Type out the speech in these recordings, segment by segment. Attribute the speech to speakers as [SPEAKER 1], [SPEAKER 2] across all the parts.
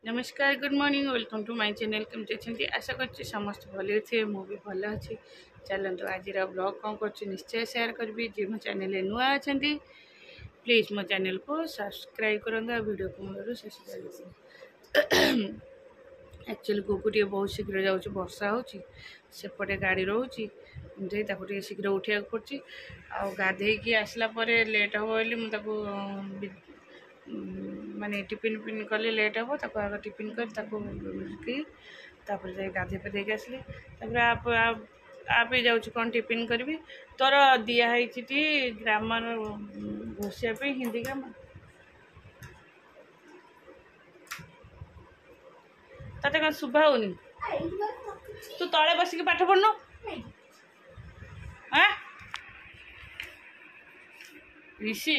[SPEAKER 1] नमस्कार good morning welcome to my channel केमती अच्छे आशा कर समस्त भले थे मु भी भल अच्छी चलते आज ब्लॉग कौन कर निश्चय सेयार करी जी मो चैनल नुआ अच्छा प्लीज मो चैनल को सब्सक्राइब करूँ वीडियो को मूल शेष एक्चुअली गुगु बहुत शीघ्र जाऊँ वर्षा होपटे गाड़ी रोचे टे शीघ्र उठा पड़ी आधे आसला लेट हम बोली मुझे माने टिफिन पिन कले लेट हम तक आग टिफिन कर जाए गाधे पाधे आसली आप आप ही जाऊँ कौन टिफिन करी तोर दिखाई ग्रामर घोषिया हिंदी ग्रामर तते कौन शुभा होनी तू तले बसिक पाठ पढ़नु हाँ ऋषि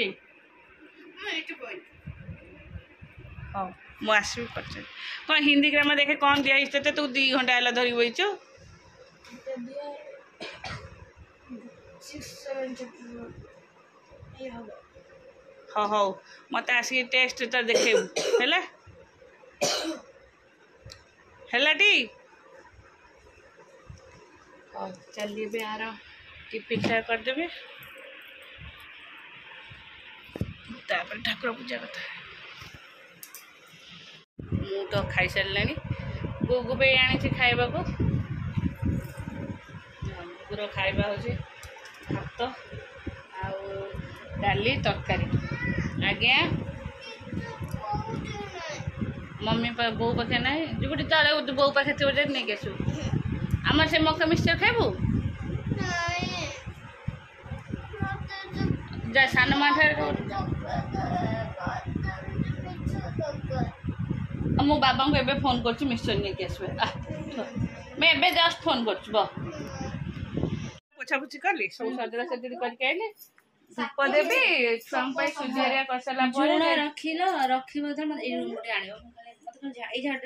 [SPEAKER 1] हाँ मु आसबि पचार कौन हिंदी ग्रामर देखे कौन दिखाई ते तू 2 घंटा है धरी बहीचु हाँ हाँ मत आसिक टेस्ट तो देखेबू है टी चलिए भी आर टिफिन टा करदेवी ठाकुर पूजा कथा मु तो खाई सारे गुगु पे आनी खाइबा को गुगुर खाइबा हूँ भात डाली तरकारी आज्ञा मम्मी बो पाखे ना जो तले बो पाखे थोड़ा नहीं कि आसू आम से मका मिक्सचर खाइबू जा सान मा मो बाबा को एबे फोन कर मिक्सचर नहीं कि आसबे मैं एबे जस्ट फोन कर पोछापोछी कली सब सजड़ा सजड़ी करके आइले धूप देवी छुआ सुजिया कर सारा
[SPEAKER 2] रखिल रखी ए रूम गोटे आनियो मत ए झाड़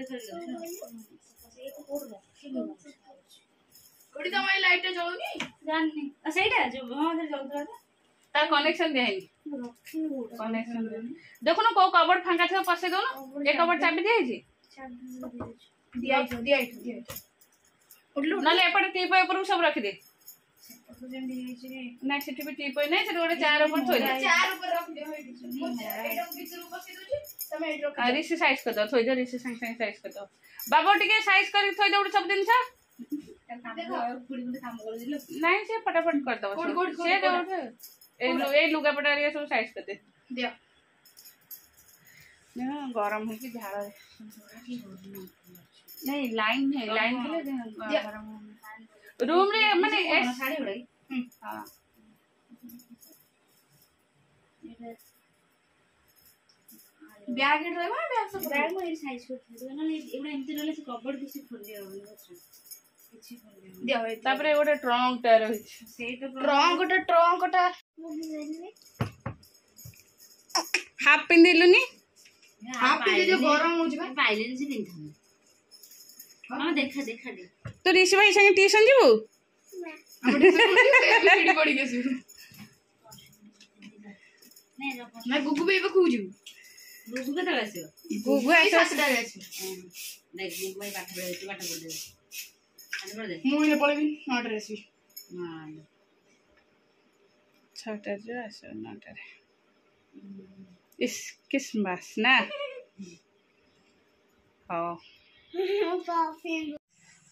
[SPEAKER 2] कोडी तो माय लाइट जळुनी जाननी सेटा जो हमर जळुतला
[SPEAKER 1] ता कनेक्शन देहनी कनेक्शन देहनी देखो ना को कबर्ड फांका था पसे दो ना एक कबर्ड चाबी दिया जी दिया उठलु ना ले एपटे टीप ऊपर सब रख दे ना सेठी भी टीप नहीं से गोटे चार ऊपर थोइ दे चार ऊपर रख दे एडम भीतर बसे दो तमे एडो रिसी साइज कर दो थोइ दे रिसी संग संग साइज कर दो बाबा टिके साइज कर थोइ दे सब दिन सा काम कर दिलो नहीं से फटाफट कर दो से दो ए लुगा पटा रे सब साइज कर दे दिया ना गरम है कि झाड़ नहीं लाइन है लाइन के लिए गरम रूम रे माने साड़ी उड़ाई हां
[SPEAKER 2] बैग रहबा बैग सब बैग में साइज कर ना एबडा एमती रहले से कबर्ड किसी खोल दिया किछि खोल दिया
[SPEAKER 1] तापरे गोटे ट्रंक टा रही
[SPEAKER 2] से तो ट्रंक टा
[SPEAKER 1] हाफ पिंदिलुनी
[SPEAKER 2] हाफ पिंदे जो गरम हो जबा पाइलेन से पिंथम हां देखा देखा दे
[SPEAKER 1] तो ऋषि भाई संगे ट्यूशन जीवु
[SPEAKER 2] हम ट्यूशन पड़ी के शुरू मैं गुगु पे खूब जीवु गुगु के तले आसीबो
[SPEAKER 1] गुगु आइसो
[SPEAKER 2] देख गुगु भाई पाठ पढ़े दे दे
[SPEAKER 1] मु इने पळेबी 9 रे आसी
[SPEAKER 2] हां
[SPEAKER 1] 6टा जो आसो 9टा रे इस किस मास ना हाँ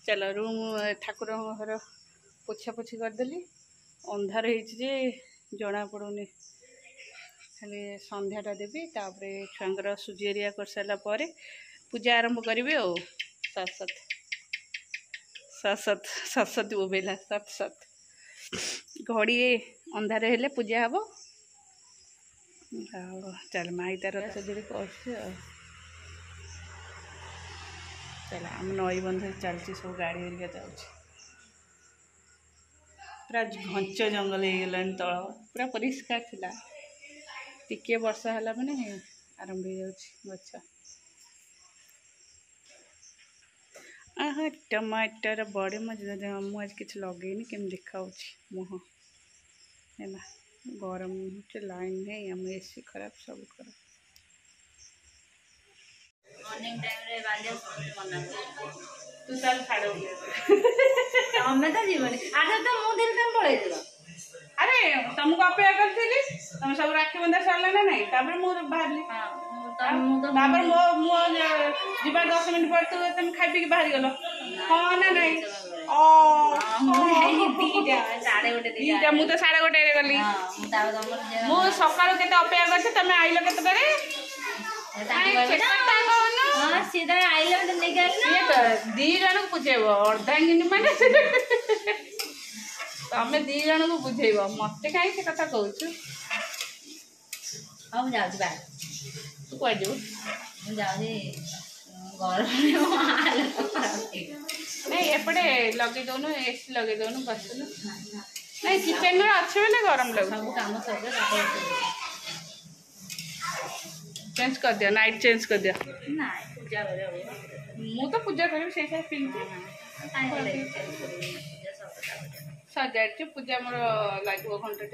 [SPEAKER 1] चलो रूम ठाकुर घर पोछा पोछी करदेली अंधार हो जना पड़ूनी खाली संध्याटा देवी तापर छुआर सुजिया कर सारापर पूजा आरंभ करी सत सत सत सत सत सत बोबेला सत सत घड़ी अंधार हेले पूजा हम चल माई तार सजड़ी कर चल आम नई बंध चलती सब गाड़ी हरिका जाऊँ पूरा घंच जंगल हो गला तल पूरा परिष्कार थिला टिके वर्षा है मैंने आरंभ हो गछ आह टमाटर बड़े मजा मुझे किसी लगे केम देखा मुह है गरम लाइन है हम एसी खराब सब खराब
[SPEAKER 2] मॉर्निंग टाइम रे बांधिया मना
[SPEAKER 1] तू चल छाड़
[SPEAKER 2] तमें तो जीवन आधा तो मु दिन तुम पड़े
[SPEAKER 1] अरे तुमको अपेक्षा करती तुम सब राखी बंधा सारा ना नहीं तापर मु बाहर तापर मो मो जीवा 10 मिनट पर तू तुम खाई पी के बाहर गलो हां ना नहीं ओ दीटा मु तो 1:30 रे गली मु सकाळ केते अपेक्षा करछ तमे आइलो केते करे
[SPEAKER 2] सीधा आइलो तो नहीं गल
[SPEAKER 1] ये तो दी जन को पूछेबो अर्धांगिनी माने तमे दी जन को बुझेबो मते काई से कथा कहउछु
[SPEAKER 2] हम जाऊ बा
[SPEAKER 1] तू कह दे
[SPEAKER 2] हम जाऊ रे घर
[SPEAKER 1] नहीं एपटे लगे दोनो एसी लगे दोनो बसनु नहीं किचन में अच्छे बेले गरम लगु
[SPEAKER 2] सब काम सब
[SPEAKER 1] चेंज कर दिया नाइट चेंज कर दिया
[SPEAKER 2] ना पूजा करे
[SPEAKER 1] मु तो पूजा करी से से पिंती सजाड़ी पूजा मोर लागो घंटे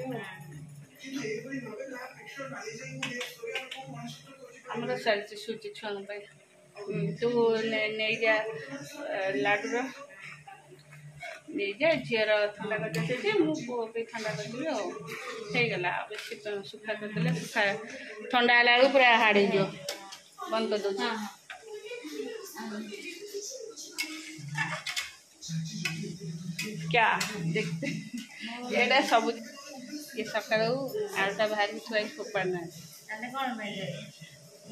[SPEAKER 1] आमर सारी सूची छुआ तू नहीं जा लाडूर नहीं जा झीर ठंडा करदे मुझे पे ठंडा करदेवी हो गला बेस सुखा करदे सुखा ठंडा है पूरा हाड़ी जो बंद कर दो क्या देखते ये सब ये सका आलुटा बाहर की थुआ फोपाड़ना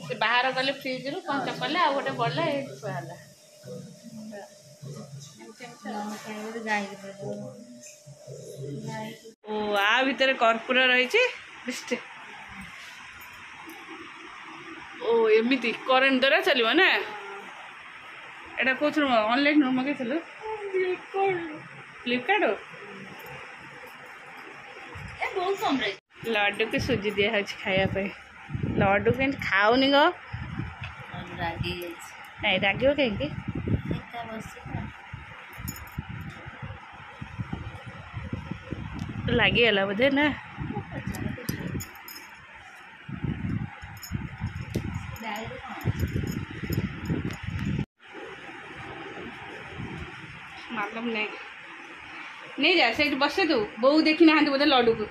[SPEAKER 1] से बाहर गले फ्रिज रू कंचा कले आ गोटे बड़ला थुआला ओ आ भीतर कर्पूर रही ओ एमती करेन्ट द्वारा चलो ना एटा कौन ऑनलाइन मगे फ्लिपकार्ट लड्डू के सुजी दिया खायापे लड्डू के खाऊनी गो नहीं रागियो कहीं लगिगला बोधे ना मालूम नहीं जा से बसे तू बो देखी ना बोधे लड्डू को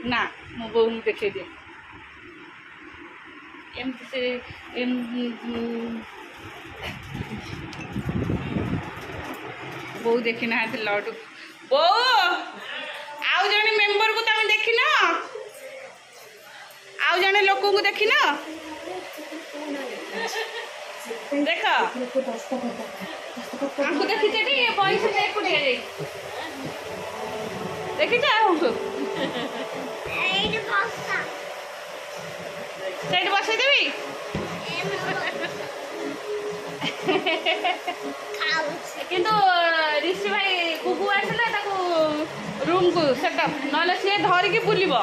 [SPEAKER 1] ना मो बो देखे दे एमती से बो देखी ना लड्डू बो आउ जने मेंबर को तमे देखी ना आउ जने लोक को देखी ना देख हमको देखी चेटी ये पैसा दे को दे देखी जा हमको एड बस्ता सेट बसे देबी किंतु ऋषि भाई कुकु आसले ताको रूम को सेटअप नले से धर के बुलिबो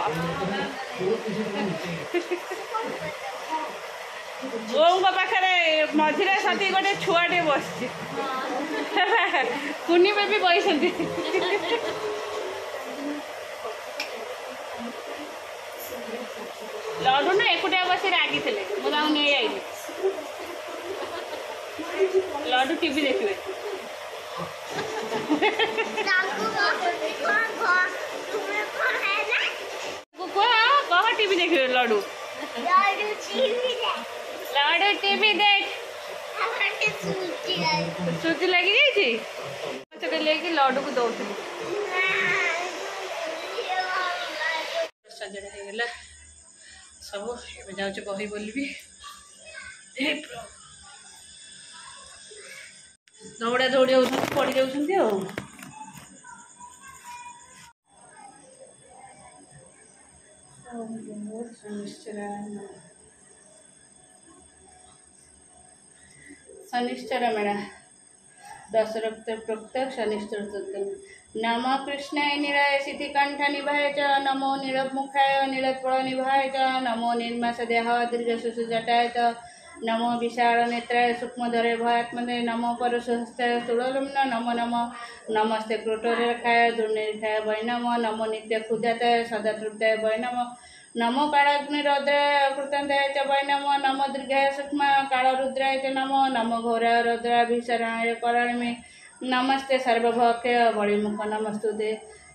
[SPEAKER 1] ओंग पाखरे मझिरे साथी गोटे छुआटे बसछि कुनी बेबी बइसंती लड्डू ना एकुटिया बस रागी थे मुझे नहीं आई लड्डू टीवी देखिए कह टीवी देखिए लड्डू टीवी देख सूची लगी जाइए लेकिन लड्डू को दौड़ सजड़ा होगा सब ए जाऊँ बही बोलबी दौड़ा दौड़ी पड़ जाऊँ शनिश्चर मेला दश रक्त प्रोक्त शनिश्चर नम कृष्णाय निराय सिद्धिकंठ निभाय च नमो नीरवमुखाय नीलत्पल निभाय च नमो निर्मास देह दीर्घशुशु जटाय च नमो विशाल नेत्राय सूक्ष्मधरे भयात्मने नमो परशुहस्ताय स्थूललम्न नमो नमो नमस्ते क्रोटोरेखाय दुर्निरीक्षाय वै नमो नमो नित्य क्षुधाताय सदा तृप्ताय वै नमो नमो कालाग्निरुद्राय कृतान्ताय च वै नमो नमो दीर्घाय सूक्ष्म कालरुद्राय च नमो नमो घोराय रुद्राभिशरणाय कराणि नमस्ते सर्वभक्षय बलिमुख नमस्तुते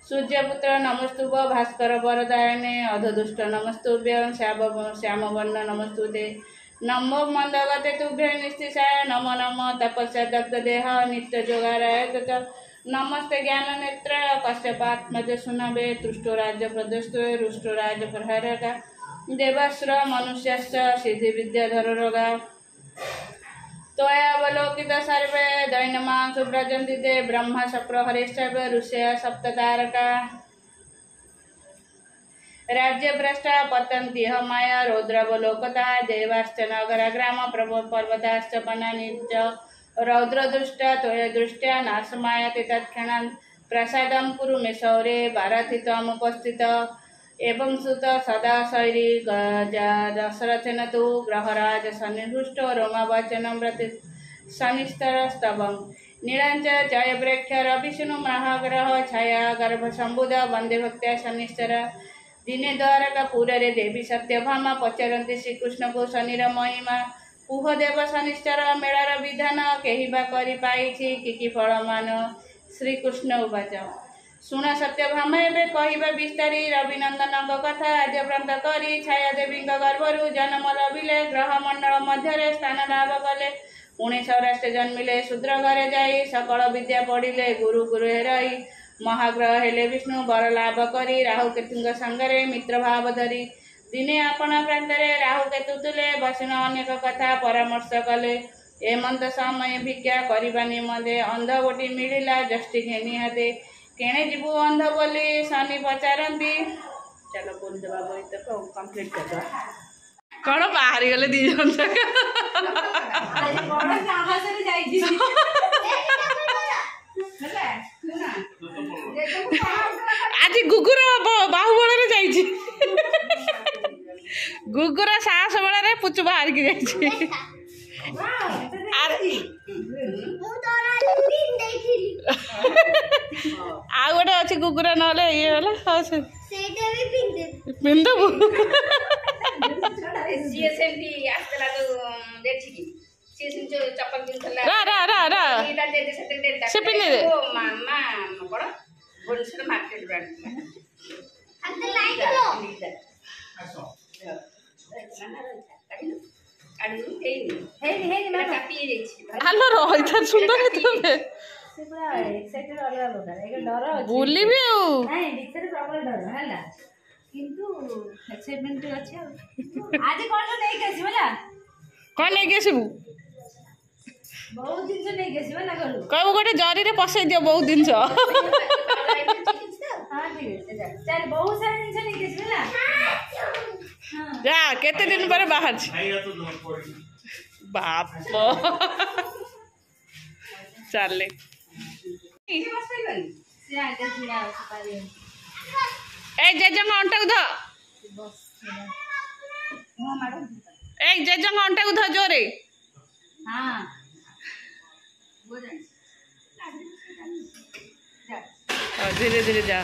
[SPEAKER 1] सूर्यपुत्र नमस्तुभ भास्कर वरदायने अधदुष्ट नमस्तुभ्य श्यामवर्ण नमस्तुते नमो मंदगते तुभ्य निस्तिशाय नमो नमो तपस्या दग्ध देह नित्य जोगाराय च नमस्ते ज्ञान नेत्र कश्यपात्मज सुनवे तुष्टो राज्य प्रदस्तु रुष्टो राज्य प्रहरका देवाश्र मनुष्यश्च सिद्धि विद्याधर रोगा त्वयावलोकित सर्वे दैनमा सुव्रजन्ति ते ब्रह्मा शक्र हरिश्चैव ऋषय सप्ततारका राज्य भ्रष्टा पतन्ति माया रौद्रावलोकता देवाश्च नगर ग्राम पर्वताश्च वनानि च रौद्रदृष्टा त्वया दृष्ट्या नाशमायते तत्क्षणात् प्रसादं कुरु मे शौरे भारथित्वमुपस्थित एवं सुत सदा शैरी दशरथेन तु ग्रहराज सन्निहृष्टो रोमावचनं व्रति शनिस्तरस्तवं नीलाञ्च जयव्रेक्ष्य विष्णु महाग्रह छाया गर्भसम्बुध वन्दे भक्त्या शनिश्चर दिने द्वारकापुरे देवी सत्यभामा पचारती श्रीकृष्ण को शनिर महिमा कुह देव शनिश्चर मेलार विधान केहि बा करि पाइछि कि फल मान श्रीकृष्ण उवाच शुण सत्यभामा एबे कहिबा विस्तारी रविनंदन कथा आद्यप्रांत करी छाया देवी गर्भरु जन्म लभिले ग्रह मंडल मध्य स्थान लाभ कले पुणे सौराष्ट्र जन्मिले शूद्र घरे जाई सकल विद्या पढ़िले गुरु गृहे रही महाग्रह हेले विष्णु बर लाभ करी राहु केतुंग संगरे मित्र भाव धरी दिने आपण प्रांतरे राहु केतु तुले बसन अनेक कथा परामर्श कले एमंत समय भिक्षा करबा निमंते अंध गोटी मिलिला जष्टि घेनी हाते केणे जीवु अंध बोली शनि पचारती चलो बोल देबा बई तक कंप्लीट कर दो कौन बाहरी गले दी जन तक
[SPEAKER 2] आज बड़ साहस रे जाई छी
[SPEAKER 1] आज गुगुर बाहुबल रे जाई छी गुगुर साहस बल रे पुचु बाहर की जाई छी आ गोटे अच्छी कुकुर ना ये वाला पिंधबू से पिंधे दे हेलो रही था सुंदर है तुम्हें
[SPEAKER 2] से पूरा एक्साइटेड अलग लोग है डर ଅଛି
[SPEAKER 1] ବୁଲି ବି ଆଉ
[SPEAKER 2] ନାଇଁ ଭିତରେ ପ୍ରବଳ ଡର ହେଲା କିନ୍ତୁ ଏକ୍ସାଇଟମେଣ୍ଟ ଅଛି ଆଉ ଆଜି କଣ ନେଇକି ଆସିବ ହେଲା
[SPEAKER 1] କଣ ନେଇକି ଆସିବୁ
[SPEAKER 2] ବହୁତ ଜିନିଷ ନେଇକି ଆସିବ ହେଲା ଘରୁ
[SPEAKER 1] କହିବୁ ଗୋଟେ ଜରିରେ ପସେଇ ଦିଅ ବହୁତ ଜିନିଷ
[SPEAKER 2] ହଁ ଠିକ ଅଛି ଚାଲ ବହୁତ ସାରା ଜିନିଷ ନେଇକି ଆସିବ ହେଲା
[SPEAKER 1] ଯା କେତେ ଦିନ ପରେ ବାହାରିଛି ବାପ ଚାଲେ
[SPEAKER 2] ସେ ଆଗେ ଛିଡ଼ା ଅଛି ପାରି
[SPEAKER 1] ए जेजंग अंटा उध ए जेजंग अंटा उध जोरे
[SPEAKER 2] हां
[SPEAKER 1] धीरे धीरे जा